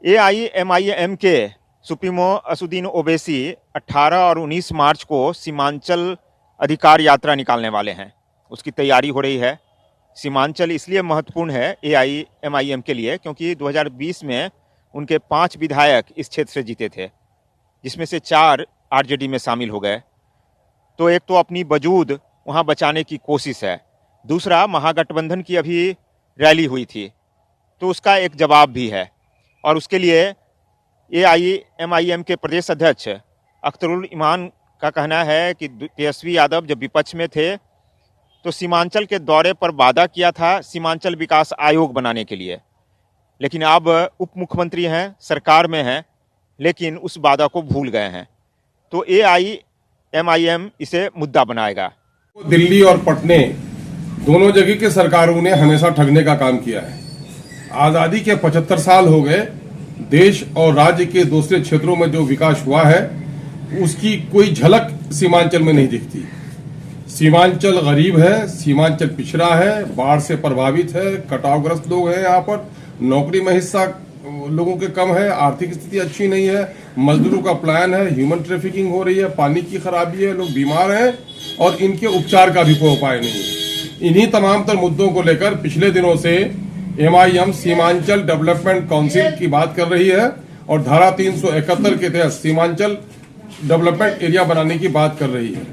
AIMIM के supremo Asaduddin Owaisi 18 और 19 मार्च को सीमांचल अधिकार यात्रा निकालने वाले हैं। उसकी तैयारी हो रही है। सीमांचल इसलिए महत्वपूर्ण है AIMIM के लिए क्योंकि 2020 में उनके 5 विधायक इस क्षेत्र से जीते थे, जिसमें से 4 RJD में शामिल हो गए। तो एक तो अपनी वजूद वहाँ बचाने की कोशिश है, दूसरा महागठबंधन की अभी रैली हुई थी तो उसका एक जवाब भी है। और उसके लिए AIMIM के प्रदेश अध्यक्ष अख्तरुल ईमान का कहना है कि तेजस्वी यादव जब विपक्ष में थे तो सीमांचल के दौरे पर वादा किया था सीमांचल विकास आयोग बनाने के लिए, लेकिन अब उप मुख्यमंत्री हैं, सरकार में हैं, लेकिन उस वादा को भूल गए हैं। तो AIMIM इसे मुद्दा बनाएगा। दिल्ली और पटने दोनों जगह की सरकारों ने हमेशा ठगने का काम किया है। आजादी के 75 साल हो गए, देश और राज्य के दूसरे क्षेत्रों में जो विकास हुआ है उसकी कोई झलक सीमांचल में नहीं दिखती। सीमांचल गरीब है, सीमांचल पिछड़ा है, बाढ़ से प्रभावित है, कटावग्रस्त लोग हैं, यहाँ पर नौकरी में हिस्सा लोगों के कम है, आर्थिक स्थिति अच्छी नहीं है, मजदूरों का प्लान है, ह्यूमन ट्रैफिकिंग हो रही है, पानी की खराबी है, लोग बीमार हैं और इनके उपचार का भी कोई उपाय नहीं है। इन्हीं तमाम तर मुद्दों को लेकर पिछले दिनों से MIM सीमांचल डेवलपमेंट काउंसिल की बात कर रही है और धारा 371 के तहत सीमांचल डेवलपमेंट एरिया बनाने की बात कर रही है।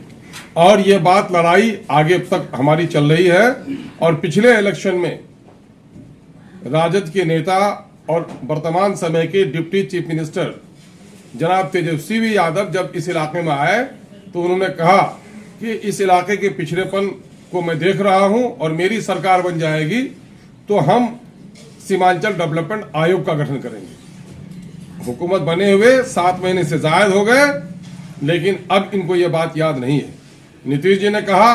और ये बात लड़ाई आगे तक हमारी चल रही है। और पिछले इलेक्शन में राजद के नेता और वर्तमान समय के डिप्टी चीफ मिनिस्टर जनाब तेजस्वी यादव जब इस इलाके में आए तो उन्होंने कहा कि इस इलाके के पिछड़ेपन को मैं देख रहा हूं और मेरी सरकार बन जाएगी तो हम सीमांचल डेवलपमेंट आयोग का गठन करेंगे। हुकूमत बने हुए 7 महीने से जायद हो गए, लेकिन अब इनको ये बात याद नहीं है। नीतीश जी ने कहा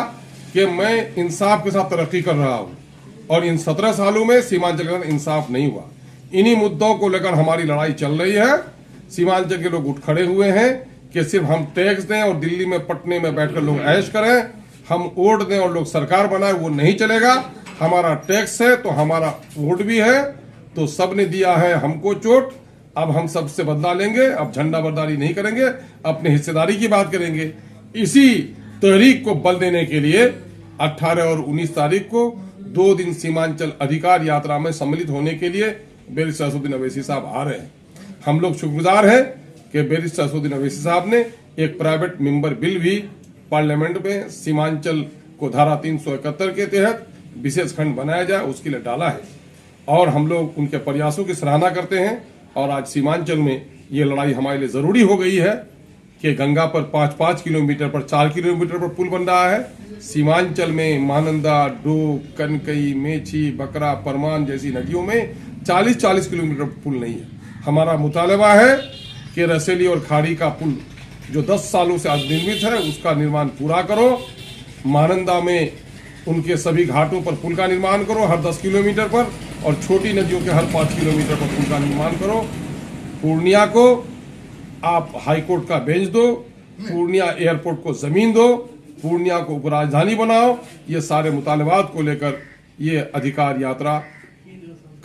कि मैं इंसाफ के साथ तरक्की कर रहा हूं और इन 17 सालों में सीमांचल का इंसाफ नहीं हुआ। इन्हीं मुद्दों को लेकर हमारी लड़ाई चल रही है। सीमांचल के लोग उठ खड़े हुए हैं कि सिर्फ हम टैक्स दें और दिल्ली में पटने में बैठकर लोग ऐश करें, हम वोट दें और लोग सरकार बनाए, वो नहीं चलेगा। हमारा टैक्स है तो हमारा वोट भी है, तो सबने दिया है हमको चोट, अब हम सबसे बदला लेंगे, अब झंडा बरदारी नहीं करेंगे, अपने हिस्सेदारी की बात करेंगे। इसी तहरीक को बल देने के लिए 18 और 19 तारीख को 2 दिन सीमांचल अधिकार यात्रा में सम्मिलित होने के लिए बैरिस्टर असदुद्दीन ओवैसी साहब आ रहे हैं। हम लोग शुक्रगुजार हैं कि बैरिस्टर असदुद्दीन ओवैसी साहब ने एक प्राइवेट मेंबर बिल भी पार्लियामेंट में सीमांचल को धारा 371 के तहत विशेष खंड बनाया जाए उसके लिए डाला है और हम लोग उनके प्रयासों की सराहना करते हैं। और आज सीमांचल में ये लड़ाई हमारे लिए जरूरी हो गई है कि गंगा पर 5-5 किलोमीटर पर 4 किलोमीटर पर पुल बन रहा है। सीमांचल में महानंदा, डोक, कनकई, मेची, बकरा, परमान जैसी नदियों में 40-40 किलोमीटर पुल नहीं है। हमारा मुतालबा है कि रसेली और खाड़ी का पुल जो 10 सालों से अनिर्मित है उसका निर्माण पूरा करो। महानंदा में उनके सभी घाटों पर पुल का निर्माण करो हर 10 किलोमीटर पर, और छोटी नदियों के हर 5 किलोमीटर पर पुल का निर्माण करो। पूर्णिया को आप हाईकोर्ट का बेंच दो, पूर्णिया एयरपोर्ट को जमीन दो, पूर्णिया को उपराजधानी बनाओ। ये सारे मुतालबात को लेकर ये अधिकार यात्रा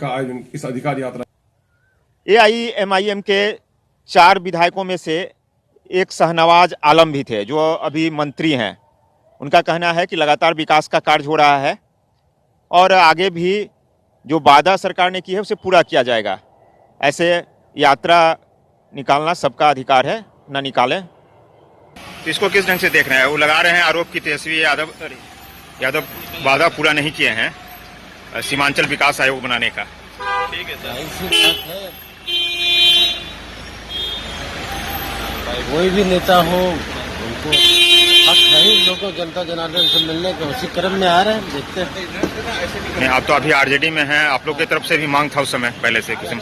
का आयोजन, इस अधिकार यात्रा। AIMIM के 4 विधायकों में से एक शाहनवाज आलम भी थे जो अभी मंत्री हैं। उनका कहना है कि लगातार विकास का कार्य हो रहा है और आगे भी जो वादा सरकार ने की है उसे पूरा किया जाएगा। ऐसे यात्रा निकालना सबका अधिकार है, ना निकालें। तो इसको किस ढंग से देख रहे हैं? वो लगा रहे हैं आरोप कि तेजस्वी यादव वादा पूरा नहीं किए हैं सीमांचल विकास आयोग बनाने का। ठीक है सर, ऐसी बात है, कोई भी नेता हो उनको हक है ही लोगों जनता जनार्दन से मिलने के, उसी क्रम में आ रहे हैं, देखते हैं। नहीं, आप तो अभी RJD में हैं, आप लोग की तरफ से भी मांग था उस समय पहले से कि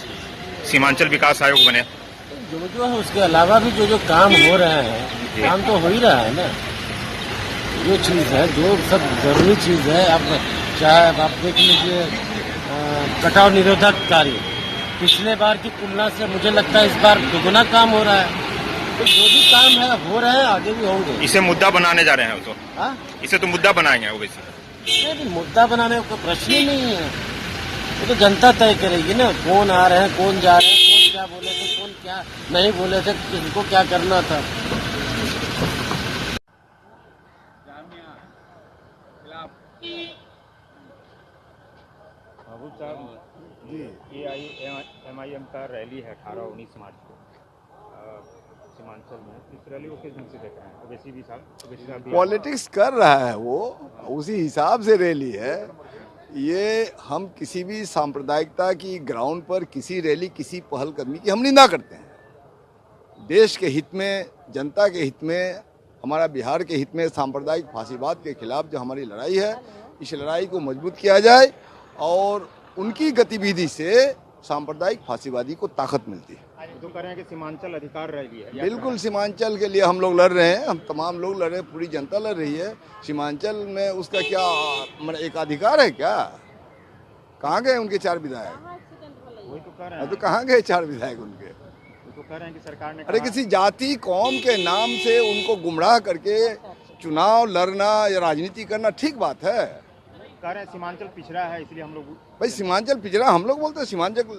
सीमांचल विकास आयोग बने। जो है उसके अलावा भी जो काम हो रहे हैं, काम तो हो ही रहा है ना। जो चीज़ है, जो सब जरूरी चीज़ है, अब चाहे आप देख लीजिए कटाव निरोधक कार्य, पिछले बार की तुलना से मुझे लगता है इस बार दुगुना काम हो रहा है। तो जो भी काम है हो रहे हैं, आगे भी होंगे। इसे मुद्दा बनाने जा रहे हैं तो? हाँ, इसे तो मुद्दा बनाएंगे ओवैसी। नहीं, मुद्दा बनाने का प्रश्न ही नहीं है। वो तो जनता तय करेगी ना, कौन आ रहे हैं, कौन जा रहे हैं, कौन क्या बोले थे, कौन क्या नहीं बोले थे, किसको क्या करना था। महबूब साहब जी, AIMIM का रैली है 18-19 मार्च को सीमांचल में, इस रैली को किस ढंग से देख रहे हैं? ओवैसी साहब पॉलिटिक्स कर रहा है वो, उसी हिसाब से रैली है ये। हम किसी भी सांप्रदायिकता की ग्राउंड पर किसी रैली, किसी पहलकदमी की हम निंदा करते हैं। देश के हित में, जनता के हित में, हमारा बिहार के हित में सांप्रदायिक फांसीवाद के खिलाफ जो हमारी लड़ाई है, इस लड़ाई को मजबूत किया जाए और उनकी गतिविधि से सांप्रदायिक फांसीवादी को ताकत मिलती है। जो कह रहे हैं कि सीमांचल अधिकार रैली है, बिल्कुल सीमांचल के लिए हम लोग लड़ रहे हैं, हम तमाम लोग लड़ रहे हैं, पूरी जनता लड़ रही है। सीमांचल में उसका क्या मतलब एक अधिकार है क्या? कहाँ गए उनके 4 विधायक? वही तो कह रहे हैं। तो कहाँ गए 4 विधायक उनके? तो कह रहे हैं कि सरकार ने अरे किसी जाति कौम के नाम से उनको गुमराह करके चुनाव लड़ना या राजनीति करना ठीक बात है? कह रहे हैं सीमांचल पिछड़ा है, इसलिए हम लोग। भाई सीमांचल पिछड़ा हम लोग बोलते हैं,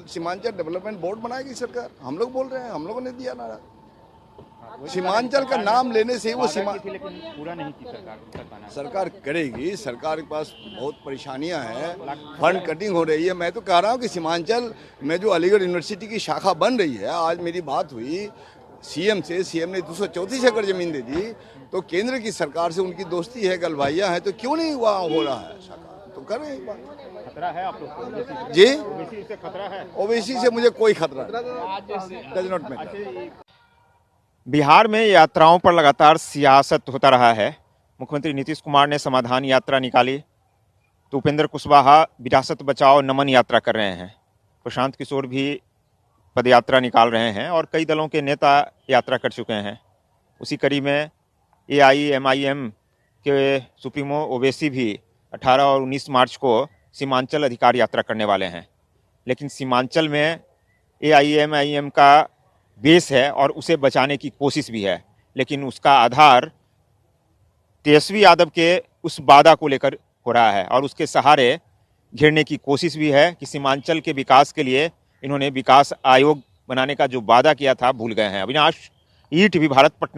सीमांचल डेवलपमेंट बोर्ड बनाएगी सरकार, हम लोग बोल रहे हैं, हम लोगों ने दिया नारा। सीमांचल का नाम लेने से वो लेकिन पूरा नहीं की सरकार। सरकार करेगी, सरकार के पास बहुत परेशानियां हैं, फंड कटिंग हो रही है। मैं तो कह रहा हूँ कि सीमांचल में जो अलीगढ़ यूनिवर्सिटी की शाखा बन रही है, आज मेरी बात हुई सीएम से, सीएम ने 234 एकड़ जमीन दे दी, तो केंद्र की सरकार से उनकी दोस्ती है, गलवाइयाँ है, तो क्यों नहीं वहाँ हो रहा है शाखा? तो कर रहे हैं बात। खतरा है आप लोग को? जी, ओवैसी से खतरा है? ओवैसी से मुझे कोई खतरा नहीं, डज नॉट मैटर। बिहार में यात्राओं पर लगातार सियासत होता रहा है। मुख्यमंत्री नीतीश कुमार ने समाधान यात्रा निकाली, तो उपेंद्र कुशवाहा विरासत बचाओ नमन यात्रा कर रहे हैं, प्रशांत किशोर भी पदयात्रा निकाल रहे हैं और कई दलों के नेता यात्रा कर चुके हैं। उसी कड़ी में AIMIM के सुप्रीमो ओवैसी भी 18 और 19 मार्च को सीमांचल अधिकार यात्रा करने वाले हैं। लेकिन सीमांचल में AIMIM का बेस है और उसे बचाने की कोशिश भी है, लेकिन उसका आधार तेजस्वी यादव के उस वादा को लेकर हो रहा है और उसके सहारे घेरने की कोशिश भी है कि सीमांचल के विकास के लिए इन्होंने विकास आयोग बनाने का जो वादा किया था भूल गए हैं। अविनाश, ETV भारत, पटना।